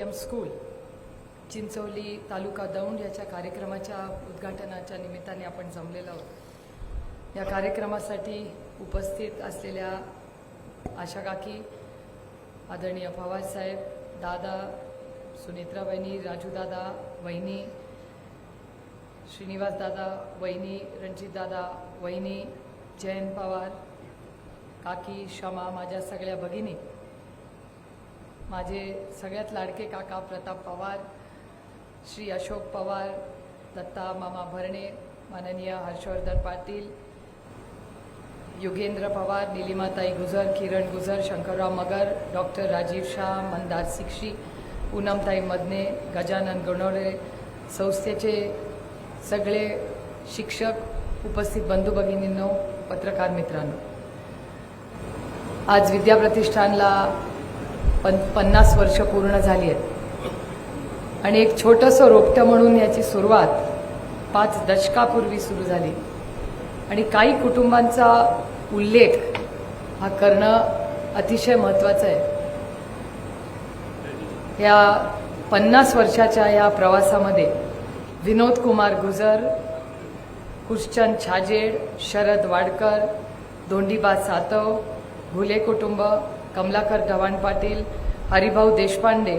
Medium school Chincholi तालुका दौंड याच्या कार्यक्रमाच्या उद्घाटनाच्या निमित्ताने आपण जमलेलो आहोत। या कार्यक्रमासाठी उपस्थित असलेल्या आशा काकी, आदरणीय पवार साहेब, दादा, सुनेत्रा वहिनी, राजू दादा, वहिनी, श्रीनिवास दादा, वहिनी, रणजित दादा, वहिनी, जयंत पवार, काकी, शमा, माझ्या सगळ्या भगिनी, माझे सगळ्यात लाडके काका प्रताप पवार, श्री अशोक पवार, दत्ता मामा भरणे, माननीय हर्षवर्धन पाटील, युगेंद्र पवार, नीलिमाताई गुजर, किरण गुजर, शंकरराव मगर, डॉक्टर राजीव शाह, मंदार सिक्षी, पूनमताई मदने, गजानन गुणोरे, संस्थेचे सगळे शिक्षक, उपस्थित बंधू भगिनींनो, पत्रकार मित्रांनो, आज विद्या प्रतिष्ठानला 50 वर्ष पूर्ण झाली आहेत आणि एक छोटंसं रोपटं म्हणून याची सुरुवात 5 दशकापूर्वी सुरू झाली आणि काही कुटुंबांचा उल्लेख हा करणं अतिशय महत्त्वाचं आहे। या 50 वर्षाच्या या प्रवासामध्ये विनोद कुमार गुजर, कुशचंद छाजेड, शरद वाडकर, धोंडीबा सातव, घुले कुटुंब, कमलाकर ढवाण पाटील, हरिभाऊ देशपांडे,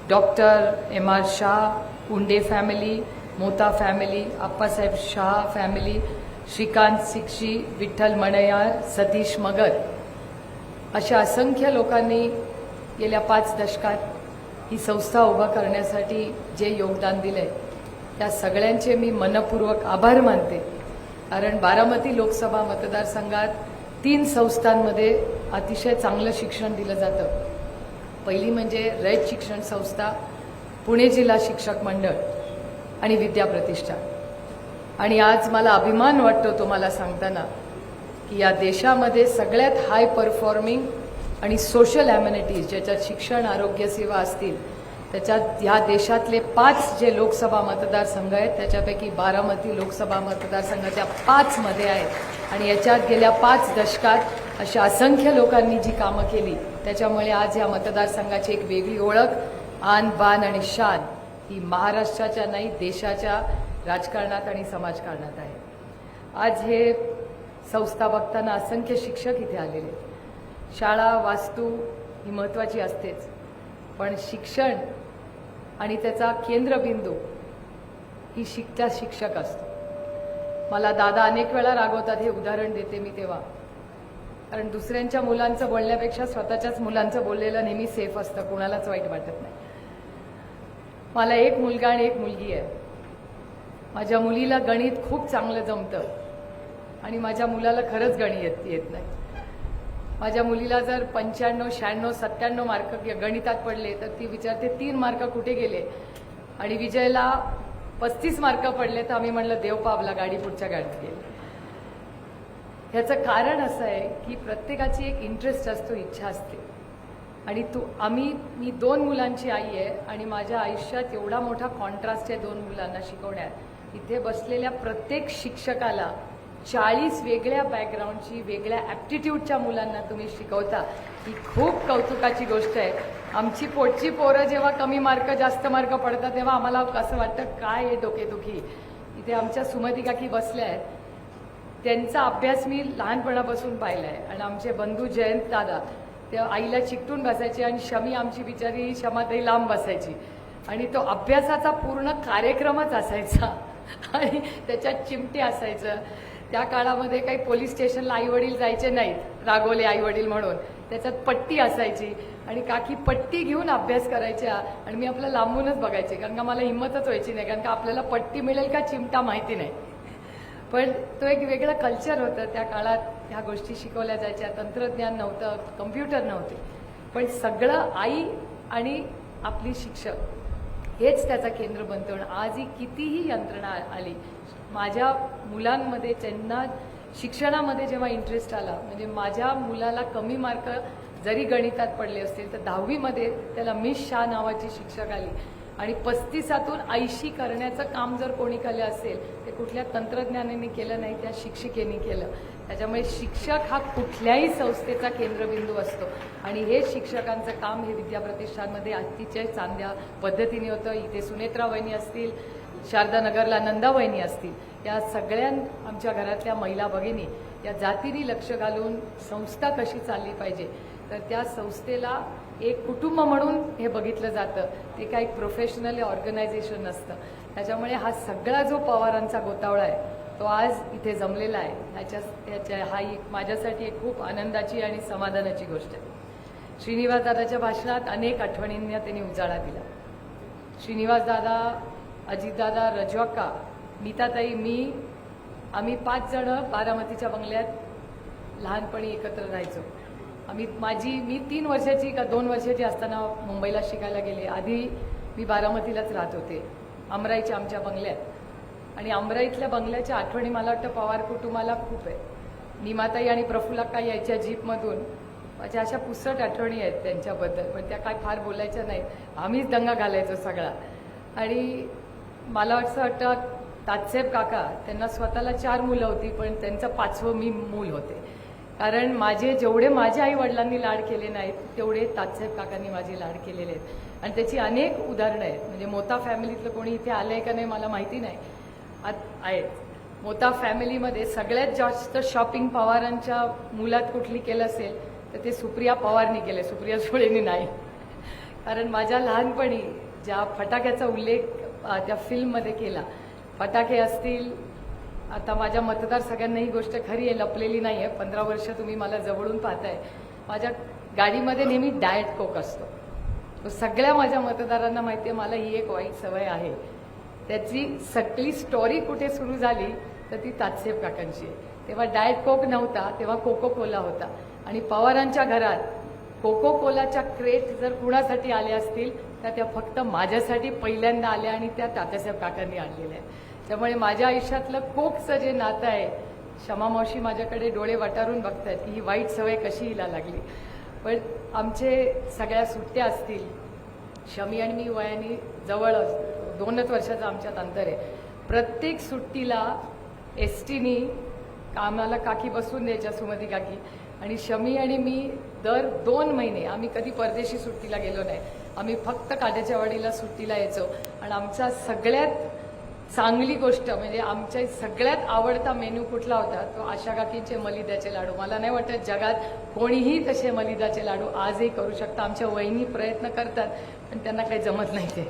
डॉक्टर M.R. शाह, उंडे फॅमिली, मोता फॅमिली, आप्पासाहेब शाह फॅमिली, श्रीकांत सिक्षी, विठ्ठल मणयार, सतीश मगर अशा असंख्य लोकांनी गेल्या 5 दशकात ही संस्था उभा करण्यासाठी जे योगदान दिलंय त्या सगळ्यांचे मी मनपूर्वक आभार मानते। कारण बारामती लोकसभा मतदारसंघात 3 संस्थांमध्ये अतिशय चांगलं शिक्षण दिलं जातं। पहिली म्हणजे रयत शिक्षण संस्था, पुणे जिल्हा शिक्षक मंडळ आणि विद्या प्रतिष्ठान। आणि आज मला अभिमान वाटतो तुम्हाला सांगताना की या देशामध्ये सगळ्यात हाय परफॉर्मिंग आणि सोशल ॲम्युनिटीज ज्याच्यात शिक्षण, आरोग्य सेवा असतील त्याच्यात ह्या देशातले 5 जे लोकसभा मतदारसंघ आहेत त्याच्यापैकी बारामती लोकसभा मतदारसंघाच्या 5 मध्ये आहेत आणि याच्यात गेल्या 5 दशकात अशा असंख्य लोकांनी जी कामं केली त्याच्यामुळे आज या मतदारसंघाची एक वेगळी ओळख, आन बान आणि शान ही महाराष्ट्राच्या नाही देशाच्या राजकारणात आणि समाजकारणात आहे। आज हे संस्था बघताना असंख्य शिक्षक इथे आलेले आहेत। शाळा, वास्तू ही महत्त्वाची असतेच, पण शिक्षण आणि त्याचा केंद्रबिंदू ही शिक्षक असतो। मला दादा अनेक वेळा रागवतात, हे उदाहरण देते मी तेव्हा, कारण दुसऱ्यांच्या मुलांचं बोलण्यापेक्षा स्वतःच्याच मुलांचं बोललेलं नेहमी सेफ असतं, कोणालाच वाईट वाटत नाही। मला एक मुलगा आणि एक मुलगी आहे। माझ्या मुलीला गणित खूप चांगलं जमतं आणि माझ्या मुलाला खरंच गणित येत नाही। माझ्या मुलीला जर 95, 96, 97 मार्क गणितात पडले तर ती विचारते 3 मार्क कुठे गेले, आणि विजयला 35 मार्क पडले तर आम्ही म्हणलं देव पावला, गाडी पुढच्या गाडीत गेली। ह्याचं कारण असं आहे की प्रत्येकाची एक इंटरेस्ट असतो, इच्छा असते। आणि मी 2 मुलांची आई आहे आणि माझ्या आयुष्यात एवढा मोठा कॉन्ट्रास्ट आहे 2 मुलांना शिकवण्यात। इथे बसलेल्या प्रत्येक शिक्षकाला 40 वेगळ्या बॅकग्राऊंडची, वेगळ्या ॲप्टिट्यूडच्या मुलांना तुम्ही शिकवता, ही खूप कौतुकाची गोष्ट आहे। आमची पोटची पोरं जेव्हा कमी मार्क, जास्त मार्क पडतात तेव्हा आम्हाला असं वाटतं काय हे डोकेदुखी। इथे आमच्या सुमती काकी बसल्या आहेत, त्यांचा अभ्यास मी लहानपणापासून पाहिला आहे आणि आमचे बंधू जयंत दादा ते आईला चिकटून बसायचे आणि शमी आमची बिचारी क्षमाताई लांब बसायची आणि तो अभ्यासाचा पूर्ण कार्यक्रमच असायचा आणि त्याच्यात चिमटे असायचं। त्या काळामध्ये काही पोलीस स्टेशनला आईवडील जायचे नाहीत, रागवले आईवडील म्हणून, त्याच्यात पट्टी असायची आणि काकी पट्टी घेऊन अभ्यास करायच्या आणि मी आपलं लांबूनच बघायचे, कारण का मला हिंमतच व्हायची नाही, कारण का आपल्याला पट्टी मिळेल का चिमटा माहिती नाही। पण तो एक वेगळं कल्चर होतं त्या काळात, ह्या गोष्टी शिकवल्या जायच्या। तंत्रज्ञान नव्हतं, कम्प्युटर नव्हते, पण सगळं आई आणि आपली शिक्षक हेच त्याचा केंद्र बनतो। आज ही कितीही यंत्रणा आली, माझ्या मुलांमध्ये त्यांना शिक्षणामध्ये जेव्हा इंटरेस्ट आला, म्हणजे माझ्या मुलाला कमी मार्क जरी गणितात पडले असतील तर 10वी मध्ये त्याला मिस शाह नावाची शिक्षक आली आणि 35तून 80 करण्याचं काम जर कोणी केलं असेल ते कुठल्या तंत्रज्ञानाने केलं नाही, त्या शिक्षिकेने केलं। त्याच्यामुळे शिक्षक हा कुठल्याही संस्थेचा केंद्रबिंदू असतो आणि हे शिक्षकांचं काम हे विद्याप्रतिष्ठानमध्ये अतिशय चांगल्या पद्धतीने होतं. इथे सुनेत्रा वहिनी असतील, शारदानगरला नंदा वहिनी असतील, या सगळ्या आमच्या घरातल्या महिला भगिनी या जातीने लक्ष घालून संस्था कशी चालली पाहिजे, तर त्या संस्थेला एक कुटुंब म्हणून हे बघितलं जातं. ते काय एक प्रोफेशनल ऑर्गनायझेशन नसतं. त्याच्यामुळे हा सगळा जो पवारांचा गोतावळा आहे तो आज इथे जमलेला आहे. हा एक माझ्यासाठी एक खूप आनंदाची आणि समाधानाची गोष्ट आहे. श्रीनिवास दादाच्या भाषणात अनेक आठवणींना त्यांनी उजाळा दिला. श्रीनिवास दादा, अजितदादा, रजवाक्का, नीताताई, आम्ही 5 जण बारामतीच्या बंगल्यात लहानपणी एकत्र राहायचो. मी 3 वर्षाची का 2 वर्षाची असताना मुंबईला शिकायला गेले. आधी मी बारामतीलाच राहत होते, अमराईच्या आमच्या बंगल्यात. आणि अमराईतल्या बंगल्याच्या आठवणी मला वाटतं पवार कुटुंबाला खूप आहे. निमाताई आणि प्रफुल्लक्का यायच्या जीपमधून माझ्या अशा पुसट आठवणी आहेत त्यांच्याबद्दल, पण त्या काय फार बोलायच्या नाहीत. आम्हीच दंगा घालायचो सगळा. आणि मला असं वाटतं तात्यासाहेब काका, त्यांना स्वतःला 4 मुलं होती, पण त्यांचं 5वं मी मूल होते. कारण जेवढे माझ्या आई वडिलांनी लाड केले नाहीत तेवढे तात्यासाहेब काकांनी माझे लाड केलेले आहेत. आणि त्याची अनेक उदाहरणं आहेत. म्हणजे मोता फॅमिलीतलं कोणी इथे आलंय का नाही मला माहिती नाही, आहेत. मोता फॅमिलीमध्ये सगळ्यात जास्त शॉपिंग पवारांच्या मुलात कुठली केलं असेल तर ते सुप्रिया पवारनी केले, सुप्रिया सुळेंनी नाही. कारण माझ्या लहानपणी ज्या फटाक्याचा उल्लेख त्या फिल्ममध्ये केला, फटाके असतील, आता माझ्या मतदार सगळ्यांना ही गोष्ट खरी आहे, लपलेली नाही आहे. 15 वर्ष तुम्ही मला जवळून पाहताय. माझ्या गाडीमध्ये नेहमी डाएट कोक असतो. तो सगळ्या माझ्या मतदारांना माहिती आहे. मला ही एक वाईट सवय आहे. त्याची सगळी स्टोरी कुठे सुरू झाली तर ती तात्यासाहेब काकांची आहे. तेव्हा डाएट कोक नव्हता, तेव्हा कोको कोला होता. आणि पवारांच्या घरात कोको कोलाच्या क्रेट जर कुणासाठी आल्या असतील तर त्या फक्त माझ्यासाठी पहिल्यांदा आल्या आणि त्या तात्यासाहेब काकांनी आणलेल्या आहेत. त्यामुळे माझ्या आयुष्यातलं कोकचं जे नातं आहे, क्षमा मावशी माझ्याकडे डोळे वटारून बघतायत की ही वाईट सवय कशी हिला लागली. पण आमचे सगळ्या सुट्ट्या असतील, शमी आणि मी वयाने जवळ 2च वर्षाचं आमच्यात अंतर आहे. प्रत्येक सुट्टीला एसटीनी कामाला काकी बसून द्यायच्या, सुमती काकी. आणि शमी आणि मी दर 2 महिने आम्ही कधी परदेशी सुट्टीला गेलो नाही. आम्ही फक्त काट्याच्या वाडीला सुट्टीला यायचो. आणि आमचा सगळ्यात चांगली गोष्ट म्हणजे आमच्या सगळ्यात आवडता मेनू कुठला होता, तो आशा काकींचे मलिदाचे लाडू. मला नाही वाटत जगात कोणीही तसे मलिदाचे लाडू आजही करू शकता. आमच्या वहिनी प्रयत्न करतात पण त्यांना काही जमत नाही ते.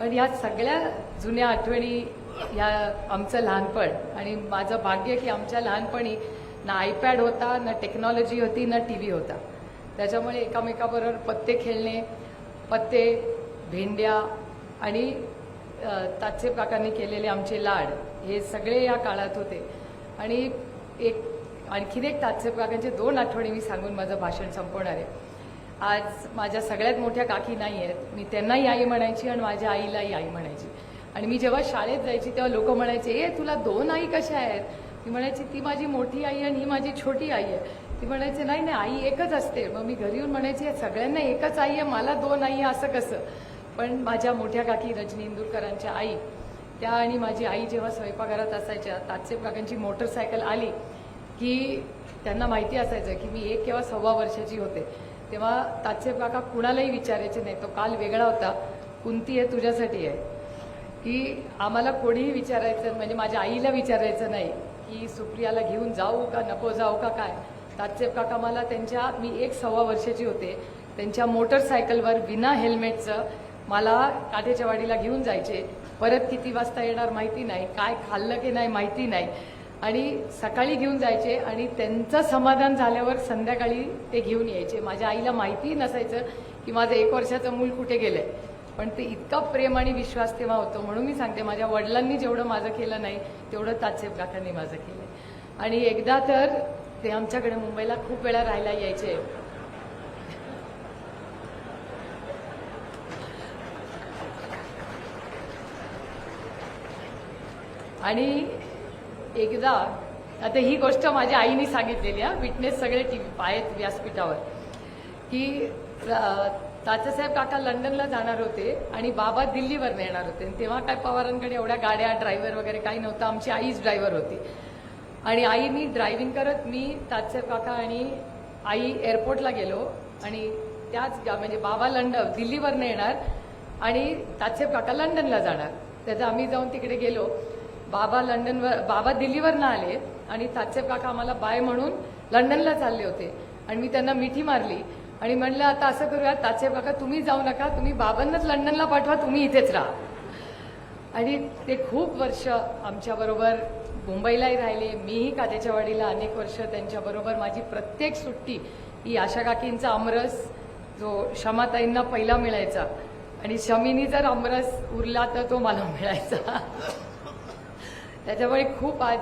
पण या सगळ्या जुन्या आठवणी, ह्या आमचं लहानपण. आणि माझं भाग्य की आमच्या लहानपणी ना आयपॅड होता, ना टेक्नॉलॉजी होती, ना TV होता. त्याच्यामुळे एकामेकाबरोबर पत्ते खेळणे, पत्ते, भेंड्या आणि तात्यासाहेब काकांनी केलेले आमचे लाड, हे सगळे या काळात होते. आणि आणखीन एक तात्यासाहेब काकांचे 2 आठवणी मी सांगून माझं भाषण संपवणार आहे. आज माझ्या सगळ्यात मोठ्या काकी नाही आहेत. मी त्यांनाही आई म्हणायची आणि माझ्या आईलाही आई म्हणायची. आणि मी जेव्हा शाळेत जायची तेव्हा लोक म्हणायचे, तुला 2 आई कशा आहेत? ती म्हणायची, ती माझी मोठी आई आणि ही माझी छोटी आई आहे. ती म्हणायची, नाही आई एकच असते. मग मी घरी येऊन म्हणायची, सगळ्यांना एकच आई आहे, मला 2 आई आहे असं कसं? पण माझ्या मोठ्या काकी रजनी इंदुरकरांच्या आई, त्या आणि माझी आई जेव्हा स्वयंपाकघरात असायच्या, तात्यासाहेब काकांची मोटरसायकल आली की त्यांना माहिती असायचं की मी 1 किंवा 1.25 वर्षाची होते. तेव्हा तात्यासाहेब काका कुणालाही विचारायचे नाही, तो काल वेगळा होता, कुंती आहे तुझ्यासाठी आहे. की आम्हाला कोणीही विचारायचं, म्हणजे माझ्या आईला विचारायचं नाही की सुप्रियाला घेऊन जाऊ का नको जाऊ का काय. तात्यासाहेब काका मला मी 1.25 वर्षाची होते, त्यांच्या मोटरसायकलवर बिना हेल्मेटचं मला काठेच्या वाडीला घेऊन जायचे. परत किती वाजता येणार माहिती नाही, काय खाल्लं की नाही माहिती नाही. आणि सकाळी घेऊन जायचे आणि त्यांचं समाधान झाल्यावर संध्याकाळी ते घेऊन यायचे. माझ्या आईला माहिती नसायचं की माझं 1 वर्षाचं मूल कुठे गेलंय, पण ते इतका प्रेम आणि विश्वास तेव्हा होतो. म्हणून मी सांगते, माझ्या वडिलांनी जेवढं माझं केलं नाही तेवढं तात्यासाहेब काकांनी माझं केलं. आणि एकदा तर ते आमच्याकडे मुंबईला खूप वेळा राहायला यायचे. आणि एकदा, आता ही गोष्ट माझ्या आईने सांगितलेली आहे, विटनेस सगळे आहेत व्यासपीठावर, की तात्यासाहेब काका लंडनला जाणार होते आणि बाबा दिल्लीवर येणार होते. तेव्हा काय पवारांकडे एवढ्या गाड्या, ड्रायव्हर वगैरे काही नव्हतं, आमची आईच ड्रायव्हर होती. आणि आईनी ड्रायव्हिंग करत मी तात्यासाहेब काका आणि आई एअरपोर्टला गेलो आणि म्हणजे बाबा दिल्लीवरनं येणार आणि तात्यासाहेब काका लंडनला जाणार. त्याचं आम्ही जाऊन तिकडे गेलो. बाबा दिल्लीवरनं आले आणि तात्यासाहेब काका आम्हाला बाय म्हणून लंडनला चालले होते आणि मी त्यांना मिठी मारली आणि म्हणलं आता असं करूया तात्यासाहेब काका तुम्ही जाऊ नका, तुम्ही बाबांनाच लंडनला पाठवा, तुम्ही इथेच राहा. आणि ते खूप वर्ष आमच्याबरोबर मुंबईलाही राहिले. मीही काद्याच्या वाडीला अनेक वर्ष त्यांच्याबरोबर. माझी प्रत्येक सुट्टी ही आशा काकींचा आमरस जो शमाताईंना पहिला मिळायचा आणि शमीनी जर आमरस उरला तर तो मला मिळायचा. त्याच्यामुळे खूप आज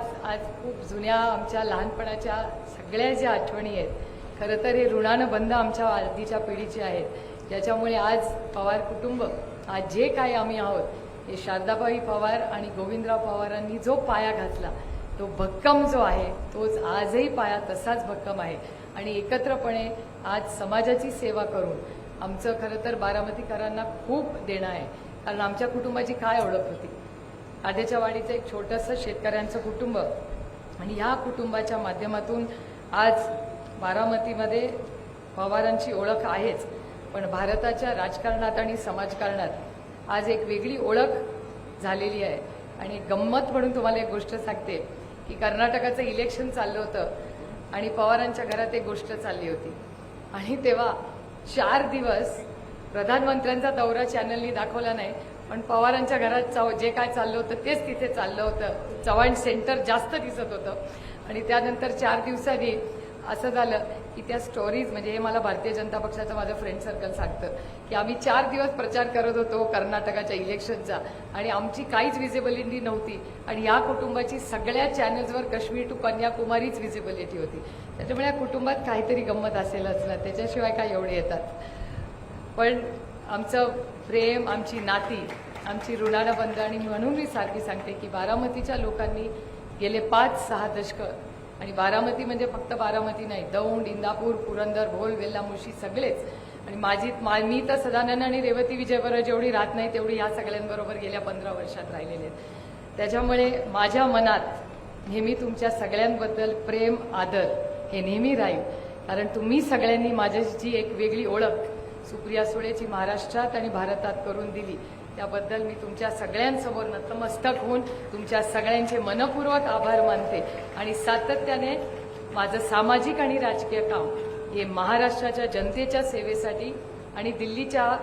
खूप जुन्या आमच्या लहानपणाच्या सगळ्या ज्या आठवणी आहेत, खरं तर हे ऋणानं बंध आमच्या आधीच्या पिढीचे आहेत, ज्याच्यामुळे आज पवार कुटुंब आज जे काय आम्ही आहोत हे शारदाबाई पवार आणि गोविंदराव पवारांनी जो पाया घातला तो भक्कम जो आहे तोच आजही पाया तसाच भक्कम आहे. आणि एकत्रपणे आज समाजाची सेवा करून आमचं खरं तर बारामतीकरांना खूप देणं आहे. कारण आमच्या कुटुंबाची काय ओळख होती, काद्याच्या वाडीचं एक छोटंसं शेतकऱ्यांचं कुटुंब आणि ह्या कुटुंबाच्या माध्यमातून आज बारामतीमध्ये पवारांची ओळख आहेच, पण भारताच्या राजकारणात आणि समाजकारणात आज एक वेगळी ओळख झालेली आहे. आणि गंमत म्हणून तुम्हाला एक गोष्ट सांगते की कर्नाटकाचं इलेक्शन चाललं होतं आणि पवारांच्या घरात एक गोष्ट चालली होती आणि तेव्हा 4 दिवस प्रधानमंत्र्यांचा दौरा चॅनलनी दाखवला नाही, पण पवारांच्या घरात जे काय चाललं होतं तेच तिथे चाललं होतं. चव्हाण सेंटर जास्त दिसत होतं. आणि त्यानंतर 4 दिवसांनी असं झालं की त्या स्टोरीज म्हणजे हे मला भारतीय जनता पक्षाचं माझं फ्रेंड सर्कल सांगतं की आम्ही 4 दिवस प्रचार करत होतो कर्नाटकाच्या इलेक्शनचा आणि आमची काहीच विजिबिलिटी नव्हती आणि या कुटुंबाची सगळ्या चॅनल्सवर काश्मीर टू कन्याकुमारीच विजिबिलिटी होती. त्याच्यामुळे या कुटुंबात काहीतरी गंमत असेलच ना, त्याच्याशिवाय काय एवढे येतात. पण आमचं प्रेम, आमची नाती, आमची ऋणानं बंध. आणि म्हणून मी सारखी सांगते की बारामतीच्या लोकांनी गेले 5-6 दशकं, आणि बारामती म्हणजे फक्त बारामती नाही, दौंड, इंदापूर, पुरंदर, भोल, वेल्हा, मुळशी सगळेच. आणि मी तर सदानंद आणि रेवती विजयवर जेवढी राहत नाही तेवढी ह्या सगळ्यांबरोबर गेल्या 15 वर्षात राहिलेले आहेत. त्याच्यामुळे माझ्या मनात नेहमी तुमच्या सगळ्यांबद्दल प्रेम, आदर हे नेहमी राहील. कारण तुम्ही सगळ्यांनी माझ्याची एक वेगळी ओळख सुप्रिया सुळेची महाराष्ट्रात आणि भारतात करून दिली, त्याबद्दल मी तुमच्या सगळ्यांसमोर नतमस्तक होऊन तुमच्या सगळ्यांचे मनपूर्वक आभार मानते. आणि सातत्याने माझं सामाजिक आणि राजकीय काम हे महाराष्ट्राच्या जनतेच्या सेवेसाठी आणि दिल्लीच्या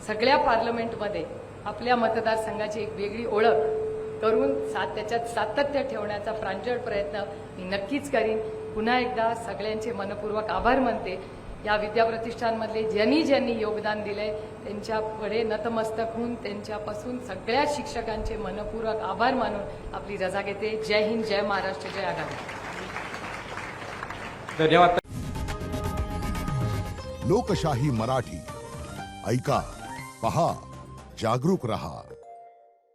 सगळ्या पार्लमेंटमध्ये आपल्या मतदारसंघाची एक वेगळी ओळख करून त्याच्यात सातत्य ठेवण्याचा प्रांजळ प्रयत्न मी नक्कीच करीन. पुन्हा एकदा सगळ्यांचे मनपूर्वक आभार मानते. या विद्याप्रतिष्ठानमधले ज्यांनी योगदान दिलंय त्यांच्यापुढे नतमस्तक होऊन त्यांच्यापासून सगळ्या शिक्षकांचे मनपूर्वक आभार मानून आपली रजा घेते. जय हिंद, जय महाराष्ट्र, जय आघाडी. धन्यवाद. लोकशाही मराठी ऐका, पहा, जागरूक रहा.